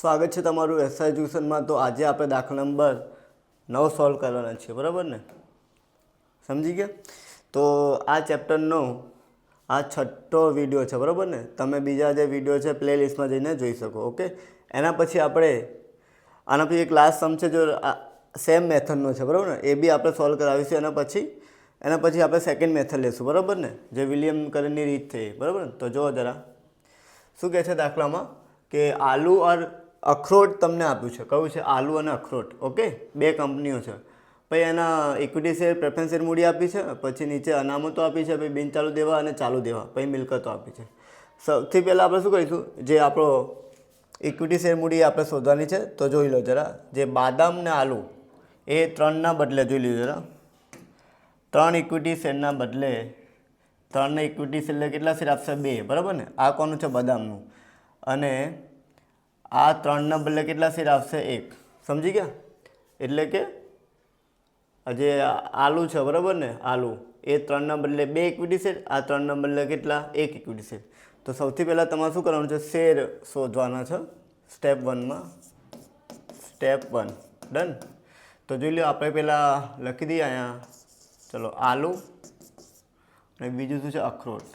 સ્વાગત છે તમારું એસઆઈ ટ્યુશનમાં। તો આજે આપણે દાખલા નંબર 9 સોલ્વ કરવાના છીએ, બરાબર ને? સમજી ગયા? તો આ ચેપ્ટરનો આ છઠ્ઠો વિડીયો છે, બરાબર ને? તમે બીજા જે વિડીયો છે પ્લેલિસ્ટમાં જઈને જોઈ શકો, ઓકે? એના પછી આપણે આના પછી એક લાસ્ટ સમ છે જો સેમ મેથડનો છે, બરાબર ને? એ બી આપણે સોલ્વ કરાવીશું। એના પછી આપણે સેકન્ડ મેથડ લેશું, બરાબર ને? જે વિલિયમ કરેની રીત થઈ, બરાબર ને? તો જુઓ જરા શું કહે છે દાખલામાં કે આલુ और અખરોટ તમને આપ્યું છે। કયું છે? આલુ અને અખરોટ, ઓકે? બે કંપનીઓ છે। પછી એના ઇક્વિટી શેર, પ્રેફરન્સ શેર મૂડી આપી છે, પછી નીચે અનામતો આપી છે, પછી બિન ચાલુ દેવા અને ચાલુ દેવા, પછી મિલકતો આપી છે। સૌથી પહેલાં આપણે શું કરીશું, જે આપણો ઇક્વિટી શેર મૂડી આપણે શોધવાની છે। તો જોઈ લો જરા, જે બાદામ ને આલુ એ 3ના બદલે જોઈ લીધું જરા, 3 ઇક્વિટી શેરના બદલે 3 ઇક્વિટી શેર કેટલા શેર આપશે? 2, બરાબર ને? આ કોનું છે? બદામનું। અને આ 3ના બદલે કેટલા શેર આપશે? 1। સમજી ગયા? એટલે કે જે આલુ છે, બરાબર ને? આલુ એ 3ના બદલે 2 ઇક્વિટી શેર, આ 3ના બદલે કેટલા? 1 ઇક્વિટી શેર। તો સૌથી પહેલાં તમારે શું કરવાનું છે? શેર શોધવાના છે સ્ટેપ 1માં, સ્ટેપ 1 ડન। તો જોઈ લો, આપણે પહેલાં લખી દઈએ અહીંયા, ચલો, આલુ અને બીજું શું છે? અખરોટ।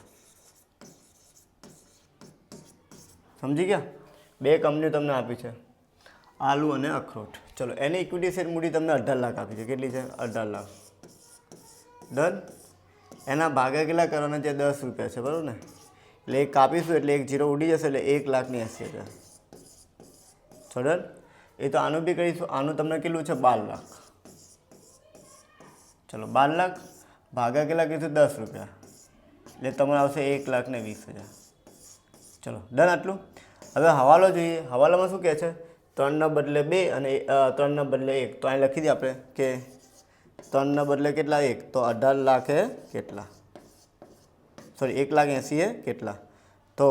સમજી ગયા? બે કંપનીઓ તમને આપી છે, આલુ અને અખરોટ। ચલો, એની ઇક્વિટી શેર મૂડી તમને 18 લાખ આપી છે। કેટલી છે? 18 લાખ, ડન। એના ભાગે કેટલા કરવાના છે? 10 રૂપિયા છે, બરાબર ને? એટલે એક કાપીશું એટલે એક જીરો ઉડી જશે, એટલે 1,80,000 છો, ડન। એ તો આનું બી કરીશું। આનું તમને કેટલું છે? 12 લાખ। ચલો, 12 લાખ ભાગા કેટલા કીધું? 10 રૂપિયા, એટલે તમારે આવશે 1,20,000। ચલો, ડન આટલું। હવે હવાલો જોઈએ। હવાલામાં શું કહે છે? 3ના બદલે 2 અને 3ના બદલે 1। તો અહીં લખી દઈએ આપણે કે 3ના બદલે કેટલા? 1। તો 18 લાખે કેટલા? સોરી, 1,80,000 એ કેટલા? તો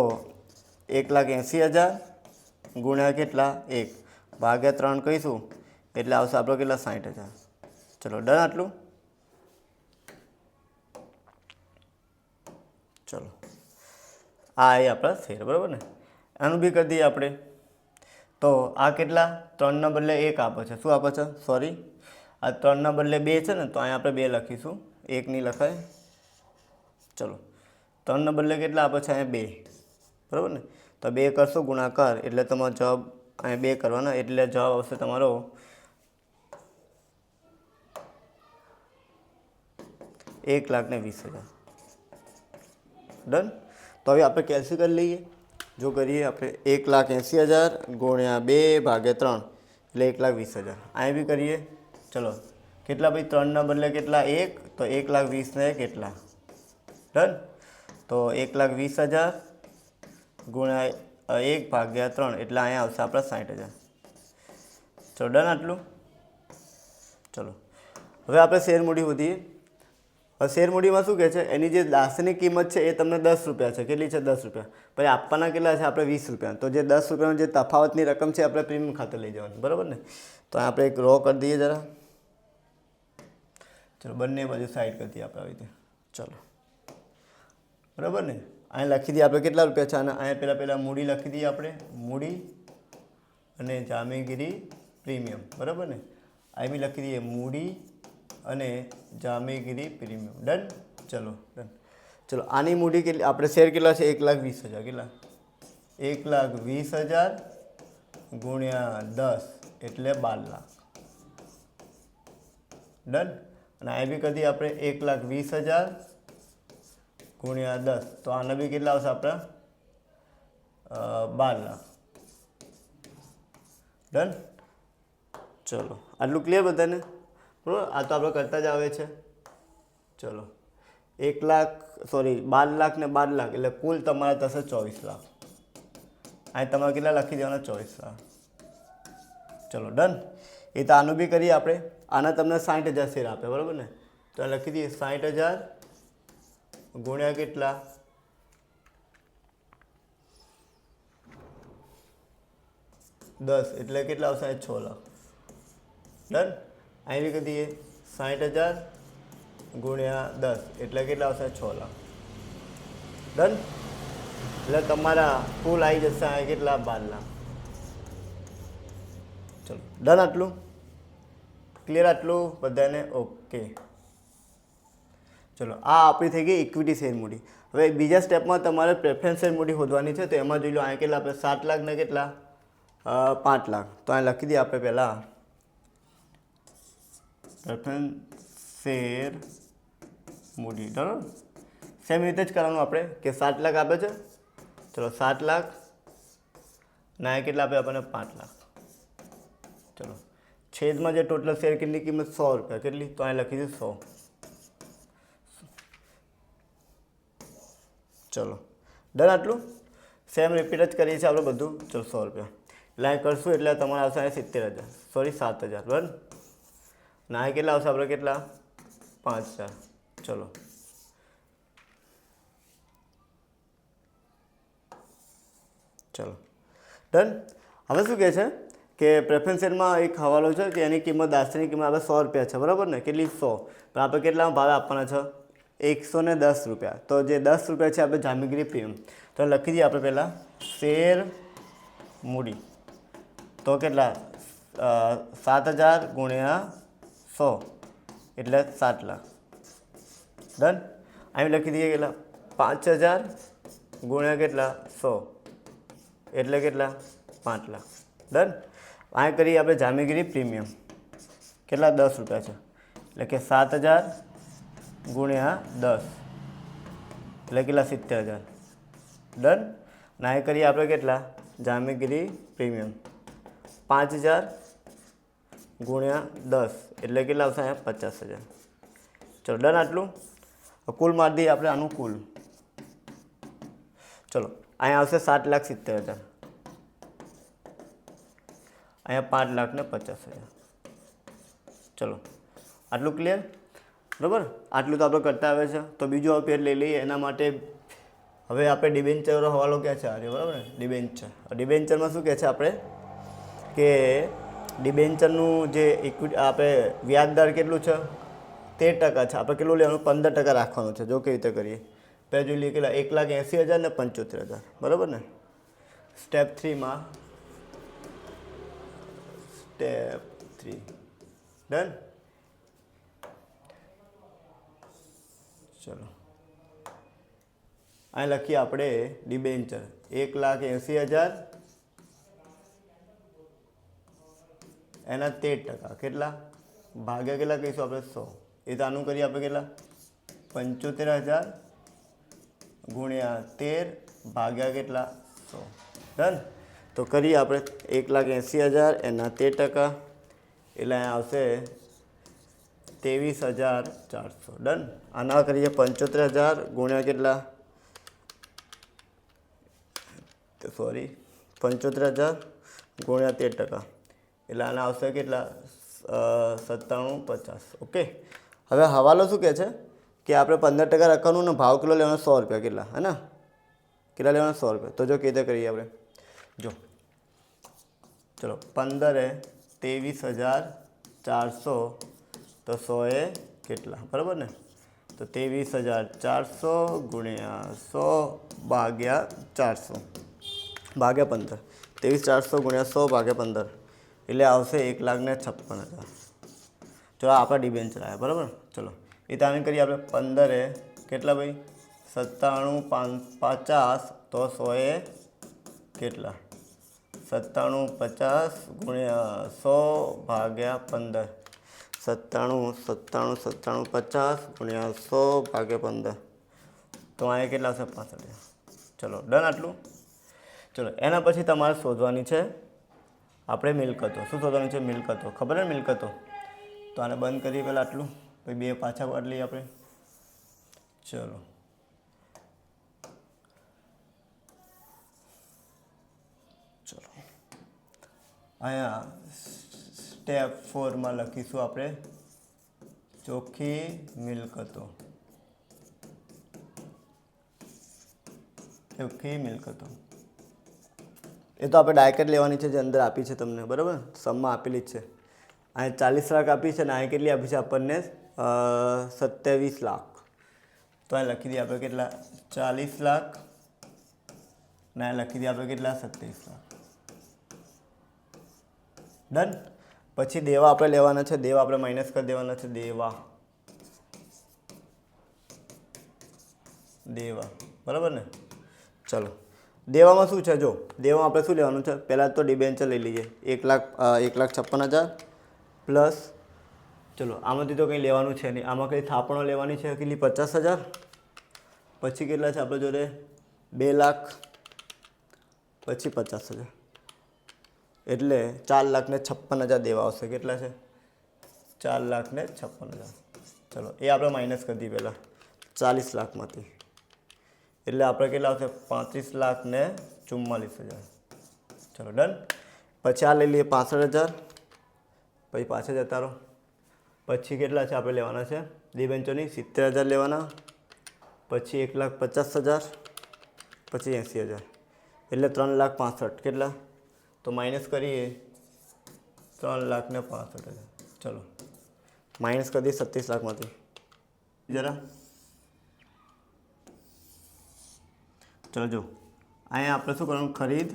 1,80,000 ગુણ્યા કેટલા? 1 ભાગ્યા 3 કહીશું એટલે આવશે આપણો કેટલા? 60,000। ચલો, ડન આટલું। ચલો, આ એ આપણા શેર, બરાબર ને? આનું બી કરી દઈએ આપણે। તો આ કેટલા? 3ના બદલે 1 આપે છે। શું આપે છે? સોરી, આ 3ના બદલે 2 છે ને, તો અહીંયા આપણે 2 લખીશું, 1 નહીં લખાય। ચલો, 3ના બદલે કેટલા આપે છે? અહીંયા 2, બરાબર ને? તો 2 કરશો ગુણાકાર એટલે તમારો જવાબ અહીંયા 2 કરવાના, એટલે જવાબ આવશે તમારો 1,20,000, ડન। તો હવે આપણે કેલ્સી કરી લઈએ। જો કરીએ આપણે 1,80,000 ગુણ્યા 2 ભાગ્યા 3 એટલે 1,20,000। અહીં બી કરીએ, ચલો, કેટલા ભાઈ? 3ના બદલે કેટલા? 1। તો 1,20,000 ને કેટલા? ડન। તો 1,20,000 ગુણ્યા 1 ભાગ્યા 3 એટલે અહીંયા આવશે આપણા 60,000। ચલો, ડન આટલું। ચલો, હવે આપણે શેર મૂડી શોધીએ। હવે શેર મૂડીમાં શું કહે છે? એની જે દાસની કિંમત છે એ તમને 10 રૂપિયા છે। કેટલી છે? 10 રૂપિયા। પછી આપવાના કેટલા છે? આપણે 20 રૂપિયા। તો જે 10 રૂપિયાનો જે તફાવતની રકમ છે આપણે પ્રીમિયમ ખાતે લઈ જવાની, બરાબર ને? તો આપણે એક રો કરી દઈએ જરા, ચલો, બંને બાજુ સાઈડ કરી દઈએ આપણે આવી રીતે, ચલો, બરાબર ને? અહીં લખી દઈએ આપણે કેટલા રૂપિયા છે, અને અહીંયા પહેલાં મૂડી લખી દઈએ આપણે, મૂડી અને જામીનગીરી પ્રીમિયમ, બરાબર ને? અહીં બી લખી દઈએ મૂડી અને જામીનગીરી પ્રીમિયમ, ડન। ચલો, ડન। ચલો, આની મૂડી કેટલી? આપણે શેર કેટલા છે? 1,20,000। કેટલા? 1,20,000 ગુણ્યા 10 એટલે 12 લાખ, ડન। અને અહીં બી કરી દઈએ આપણે 1,20,000 ગુણ્યા 10, તો આના બી કેટલા આવશે આપણા? 12 લાખ, ડન। ચલો, આટલું ક્લિયર બધાને? બરાબર, આ તો આપણે કરતા જ આવે છે। ચલો, 12 લાખ ને 12 લાખ એટલે કુલ તમારે થશે 24 લાખ। અહીં તમારે કેટલા લખી દેવાના? 24 લાખ। ચલો, ડન। એ તો આનું બી કરીએ આપણે। આના તમને 60,000 શેર આપે, બરાબર ને? તો લખી દઈએ 60,000 ગુણ્યા કેટલા? 10 એટલે કેટલા આવશે? 6 લાખ, ડન। અહીં બી કરી દઈએ 60,000 ગુણ્યા 10 એટલે કેટલા આવશે? 6 લાખ, ડન। એટલે તમારા કુલ આવી જશે કેટલા? 12 લાખ। ચલો ડન, આટલું ક્લિયર, આટલું બધાને ઓકે. ચલો આ આપણી થઈ ગઈ ઇક્વિટી શેર મૂડી. હવે બીજા સ્ટેપમાં તમારે પ્રેફરન્સ શેર મૂડી શોધવાની છે. તો એમાં જોઈ લો અહીંયા કેટલા આપણે 7 લાખ ને કેટલા 5 લાખ. તો અહીં લખી દઈએ આપણે પહેલાં પ્રેફરન્સ શેર મૂડી. બરાબર, સેમ રીતે જ કરવાનું આપણે કે 7 લાખ આપે છે. ચલો 7 લાખ ના કેટલા આપે આપણને 5 લાખ. ચલો છેદમાં જે ટોટલ શેર કેટલી કિંમત 100 રૂપિયા. કેટલી? તો અહીં લખી દઈએ 100. ચલો ડન, આટલું સેમ રિપીટ જ કરીએ છીએ આપણે બધું. ચલો 100 રૂપિયા એટલે અહીં કરશું એટલે તમારે આવશે અહીં 70,000, સોરી 7,000. બરાબર, ના અહીં કેટલા આવશે આપણે કેટલા 5,000. ચલો ચલો ડન. હવે શું કહે છે કે પ્રેફરન્સ શેરમાં એક હવાલો છે કે એની કિંમત દાસ્તની કિંમત આપણે 100 રૂપિયા છે. બરાબર ને, કેટલી 100. પણ આપણે કેટલા ભાવે આપવાના છે 110 રૂપિયા. તો જે 10 રૂપિયા છે આપણે જામીગીરી પ્રીમિયમ. તો લખી દઈએ આપણે પહેલાં શેર મૂડી. તો કેટલા 7,000 ગુણ્યા 100 એટલે 7 લાખ. ડન. અહીં લખી દઈએ કેટલા 5,000 ગુણ્યા કેટલા 100 એટલે કેટલા 5 લાખ. ડન. અહીં કરીએ આપણે જામીગીરી પ્રીમિયમ કેટલા 10 રૂપિયા છે એટલે કે 7,000 ગુણ્યા 10 એટલે કેટલા 70,000. ડન. ના એ કરીએ આપણે કેટલા જામીગીરી પ્રીમિયમ 5,000 ગુણ્યા 10 એટલે કેટલા આવશે અહીંયા 50,000. ચલો ડન, આટલું કુલ મારી દઈએ આપણે આનું કુલ. ચલો અહીંયા આવશે 7,70,000, અહીંયા 5,50,000. ચલો આટલું ક્લિયર. બરાબર, આટલું તો આપણે કરતા આવે છે. તો બીજું હવે પેજ લઈ લઈએ. એના માટે હવે આપણે ડિબેન્ચરનો હવાલો ક્યાં છે આજે. બરાબર ને, ડિબેન્ચર. ડિબેન્ચરમાં શું કહે છે આપણે કે ડિબેન્ચરનું જે ઇક્વિટી આપણે વ્યાજ દર કેટલું છે 13% છે. આપણે કેટલું લેવાનું 15% રાખવાનું છે. જો કેવી રીતે કરીએ પહેલાં જોઈ લઈએ કેટલા 1,80,000 ને 75,000. બરાબર ને. સ્ટેપ 3માં સ્ટેપ 3 ડન. ચલો અહીં લખીએ આપણે ડિબેન્ચર 1,80,000 એના 13% કેટલા ભાગ્યા કેટલા કહીશું આપણે 100. એ તો આનું કરીએ આપણે કેટલા 75,000 ગુણ્યા 13 ભાગ્યા કેટલા 100. ડન. તો કરીએ આપણે 1,80,000 એના 13% એટલે અહીંયા આવશે 23,400. ડન. આના કરીએ 75,000 ગુણ્યા કેટલા 75,000 ગુણ્યા 13% એટલે આના આવશે કેટલા 97,50. ઓકે. હવે હવાલો શું કહે છે કે આપણે 15% રાખવાનું ને ભાવ કિલો લેવાનો 100 રૂપિયા. કેટલા હે ને, કેટલા લેવાના 100 રૂપિયા. તો જો કેવી રીતે કરીએ આપણે જો. ચલો 15 23,400 તો 100 એ કેટલા. બરાબર ને. તો 23,400 ગુણ્યા 100 ભાગ્યા 400 ભાગ્યા 15. 23,400 ગુણ્યા 100 ભાગ્યા 15 એટલે આવશે 1,56,000. ચલો આપણા ડિબેન્ચર આવ્યા. બરાબર. ચલો એ તાને કરીએ આપણે 15 કેટલા ભાઈ 97,50 તો 100 એ કેટલા 97,50 ગુણ્યા 100 ભાગ્યા 15. 97,50 ગુણ્યા 100 ભાગ્યા 15 તો અહીંયા કેટલા આવશે 65,000. ચલો ડન, આટલું. ચલો એના પછી તમારે શોધવાની છે આપણે મિલકતો. શું શોધવાની છે મિલકતો. ખબર ને મિલકતો. તો આને બંધ કરીએ પહેલાં આટલું, પછી બે પાછા પાડી લઈએ આપણે. ચલો ચલો અહીંયા સ્ટેપ 4માં લખીશું આપણે ચોખ્ખી મિલકતો. ચોખ્ખી મિલકતો એ તો આપણે ડાયરેક્ટ લેવાની છે જે અંદર આપી છે તમને. બરાબર, સમમાં આપેલી જ છે. અહીં 40 લાખ આપી છે ને અહીં કેટલી આપી છે આપણને 27 લાખ. તો અહીં લખી દઈએ આપણે કેટલા 40 લાખ ને અહીં લખી દઈએ આપણે કેટલા 27 લાખ. ડન. પછી દેવા આપણે લેવાના છે, દેવા આપણે માઇનસ કરી દેવાના છે, દેવા બરાબર ને. ચલો દેવામાં શું છે, જો દેવામાં આપણે શું લેવાનું છે, પહેલાં તો ડિબેન્ચર લઈ લઈએ 1,56,000 પ્લસ, ચલો આમાંથી તો કંઈ લેવાનું છે નહીં, આમાં કંઈ થાપણો લેવાની છે કેટલી 50,000. પછી કેટલા છે આપણે જોડે 2 લાખ, પછી 50,000 એટલે 4,56,000 દેવા આવશે. કેટલા છે 4,56,000. ચલો એ આપણે માઇનસ કરી દઈએ પહેલાં 40 લાખમાંથી, એટલે આપણે કેટલા આવશે 35,44,000. ચલો ડન. પછી આ લઈ લઈએ 65,000, પછી પાછળ જતા રહો. પછી કેટલા છે આપણે લેવાના છે ડિબેન્ચરની 70,000 લેવાના, પછી 1,50,000, પછી 80,000 એટલે 3,65,000. કેટલા તો માઇનસ કરીએ 3,65,000. ચલો માઇનસ કરી દઈએ 37 લાખમાંથી જરા. ચલો જો અહીંયા આપણે શું કરવાનું, ખરીદ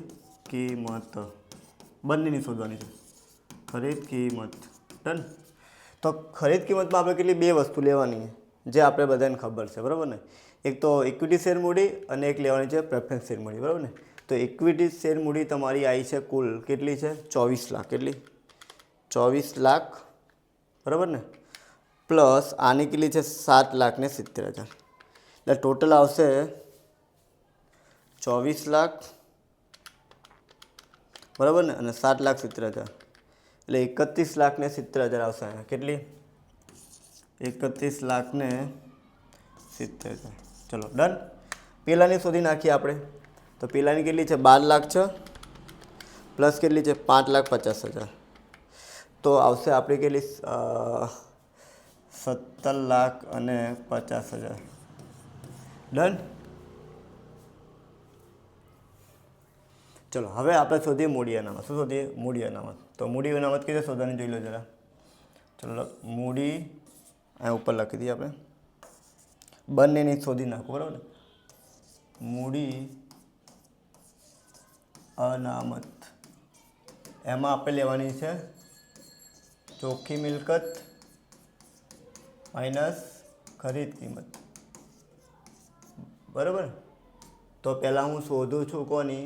કિંમત બંનેની શોધવાની છે, ખરીદ કિંમત. ડન. તો ખરીદ કિંમતમાં આપણે કેટલી 2 વસ્તુ લેવાની જે આપણે બધાને ખબર છે, બરાબર ને. એક તો ઇક્વિટી શેર મૂડી અને એક લેવાની છે પ્રેફરન્સ શેર મૂડી, બરાબર ને. તો ઇક્વિટી શેર મૂડી તમારી આવી છે કુલ કેટલી છે 24 લાખ. કેટલી 24 લાખ, બરાબર ને. પ્લસ આની કેટલી છે 7,70,000, એટલે ટોટલ આવશે 24 લાખ, બરાબર ને, અને 7,70,000 એટલે 31,70,000 આવશે. કેટલી 31,70,000. ચલો ડન. પહેલાંની શોધી નાખીએ આપણે. તો પહેલાંની કેટલી છે 12 લાખ છે, પ્લસ કેટલી છે 5,50,000, તો આવશે આપણી કેટલી 17,50,000. ડન. ચલો હવે આપણે શોધીએ મૂડી અનામત. શું શોધીએ મૂડી અનામત. તો મૂડી અનામત કીધે શોધવાની જોઈ લો જરા. ચલો મૂડી અહીંયા ઉપર લખી દઈએ આપણે, બંનેની શોધી નાખો, બરાબર ને. મૂડી અનામત એમાં આપણે લેવાની છે ચોખ્ખી મિલકત માઇનસ ખરીદ કિંમત, બરાબર. તો પહેલાં હું શોધું છું કોની,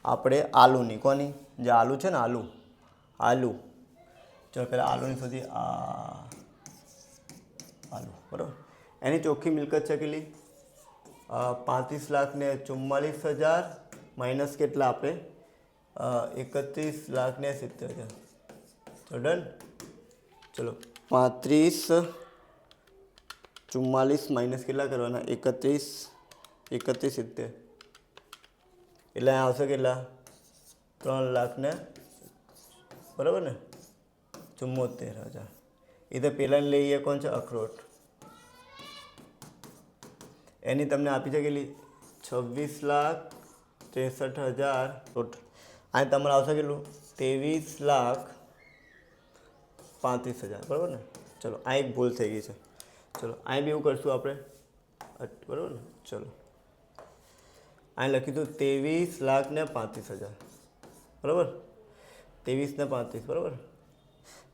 આપણે આલુની. કોની, જે આલુ છે ને આલુ. ચલો પહેલાં આલુની શોધી, આલુ, બરાબર. એની ચોખ્ખી મિલકત છે કેટલી 35,44,000 માઇનસ કેટલા આપણે 31,70,000. તો ડન. ચલો 35,44 માઇનસ કેટલા કરવાના 31,70, એટલે અહીંયા આવશે કેટલા 3 લાખ ને, બરાબર ને 74,000. એ તો પહેલાં લઈએ કોણ છે અખરોટ, એની તમને આપી છે કેટલી 26,63,000 ટોટલ. અહીં તમારે આવશે કેટલું 23,35,000, બરાબર ને. ચલો આ એક ભૂલ થઈ ગઈ છે. ચલો અહીં બી એવું કરશું આપણે, બરાબર ને. ચલો અહીં લખી દઉં 23,35,000, બરાબર 23,35,000, બરાબર.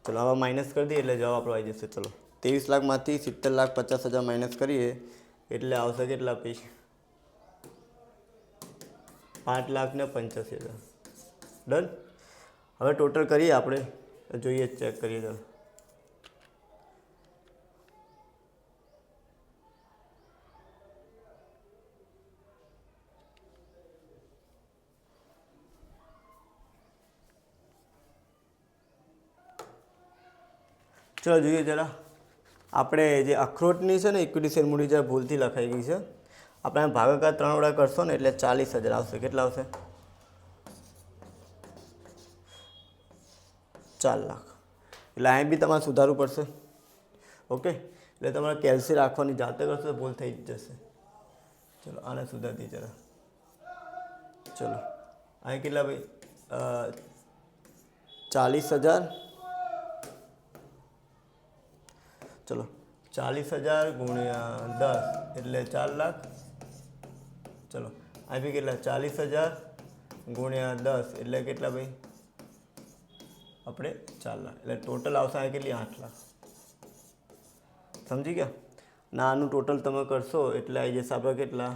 ચલો આવા માઇનસ કરી દઈએ એટલે જવાબ આપણો આવી જશે. ચલો 23 લાખમાંથી 70,50,000 માઇનસ કરીએ એટલે આવશે કેટલા પૈસા 5,85,000. ડન. હવે ટોટલ કરીએ આપણે, જોઈએ ચેક કરીએ. ચાલો ચલો જોઈએ જરા. આપણે જે અખરોટની છે ને ઇક્વિટી શેર મૂડી જે ભૂલથી લખાઈ ગઈ છે, આપણે ભાગાકાર 3 વડે કરશો ને એટલે 40,000 આવશે. કેટલા આવશે 4 લાખ. એટલે અહીં બી તમારે સુધારવું પડશે. ઓકે, એટલે તમારે કેલ્સી રાખવાની, જાતે કરશો ભૂલ થઈ જ જશે. ચલો આને સુધારી દઈએ જરા. ચલો અહીં કેટલા ભાઈ 40,000. ચલો 40,000 ગુણ્યા 10 એટલે 4 લાખ. ચલો અહીં બી કેટલા 40,000 ગુણ્યા 10 એટલે કેટલા ભાઈ આપણે 4 લાખ, એટલે ટોટલ આવશે આ કેટલી 8 લાખ. સમજી ગયા? ના આનું ટોટલ તમે કરશો એટલે આવી જશે આપણે કેટલા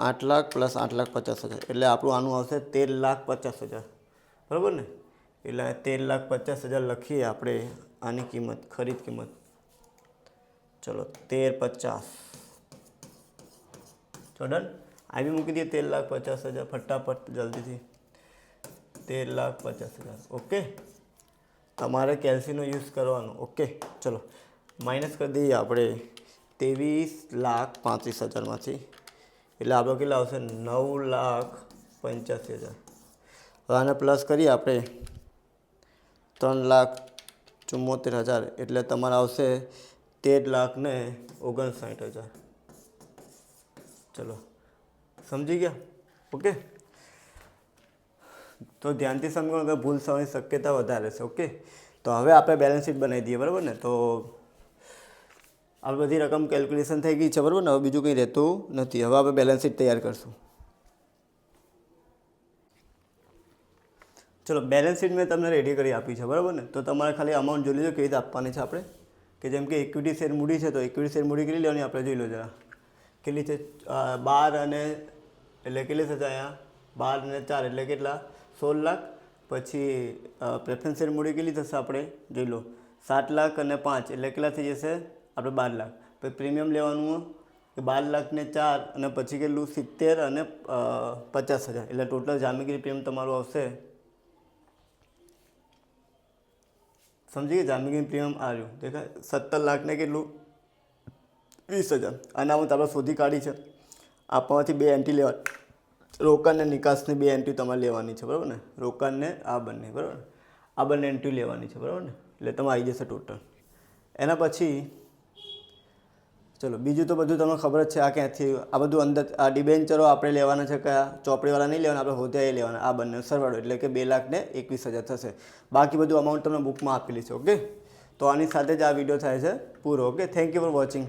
8 લાખ પ્લસ 8,50,000, એટલે આપણું આનું આવશે 13,50,000. બરાબર ને? એટલે 13,50,000 લખીએ આપણે આની કિંમત, ખરીદ કિંમત. ચલો 13,50. ડન. આ બી મૂકી દઈએ 13,50,000 ફટાફટ જલ્દીથી. 13,50,000. ઓકે, તમારે કેલ્સીનો યુઝ કરવાનો. ઓકે, ચલો માઇનસ કરી દઈએ આપણે 23,35,000માંથી, એટલે આપણો કેટલા આવશે 9,85,000. હવે આને પ્લસ કરીએ આપણે 3,74,000, એટલે તમારે આવશે 13,59,000. ચલો સમજી ગયા? ઓકે, તો ધ્યાનથી સમજો કે ભૂલ થવાની શક્યતા વધારે છે. ઓકે, તો હવે આપણે બેલેન્સ શીટ બનાવી દઈએ. બરાબર ને? તો આ બધી રકમ કેલ્ક્યુલેશન થઈ ગઈ છે. બરાબર ને? હવે બીજું કંઈ રહેતું નથી. હવે આપણે બેલેન્સ શીટ તૈયાર કરશું. ચલો બેલેન્સ શીટ મેં તમને રેડી કરી આપી છે. બરાબર ને? તો તમારે ખાલી અમાઉન્ટ જોઈ લેજો કેવી રીતે આપવાની છે આપણે, કે જેમ કે ઇક્વિટી શેર મૂડી છે તો ઇક્વિટી શેર મૂડી કેટલી લેવાની આપણે જોઈ લો જરા. કેટલી છે? 12 અને એટલે કેટલી થશે અહીંયા 12 અને 4 એટલે કેટલા 16 લાખ. પછી પ્રેફરન્સ શેર મૂડી કેટલી થશે આપણે જોઈ લો 7 લાખ અને 5 એટલે કેટલા થઈ જશે આપણે 12 લાખ. પછી પ્રીમિયમ લેવાનું કે 12 લાખ ને 4 અને પછી કેટલું 70 અને 50,000, એટલે ટોટલ જામીનગીરી પ્રીમિયમ તમારું આવશે. સમજી ગયા? જામીનગીરી પ્રીમિયમ આવ્યું દેખાય 17 લાખ ને કેટલું 20,000. આનામાં તો આપણે શોધી કાઢી છે. આપવામાંથી 2 એન્ટ્રી લેવાની, રોકાણ ને નિકાસની 2 એન્ટ્રી તમારે લેવાની છે. બરાબર ને? રોકાણ ને આ બંને. બરાબર ને? આ બંને એન્ટ્રી લેવાની છે. બરાબર ને? એટલે તમે આવી જશે ટોટલ. એના પછી ચલો બીજું તો બધું તમને ખબર જ છે. આ ક્યાંથી આ બધું અંદર આ ડિબેન્ચરો આપણે લેવાના છે, કયા ચોપડીવાળા નહીં લેવાના, આપણે હોદ્યા લેવાના. આ બંને સરવાળો એટલે કે 2,21,000 થશે. બાકી બધું અમાઉન્ટ તમને બુકમાં આપેલી છે. ઓકે, તો આની સાથે જ આ વિડીયો થાય છે પૂરો. Okay, thank you for watching.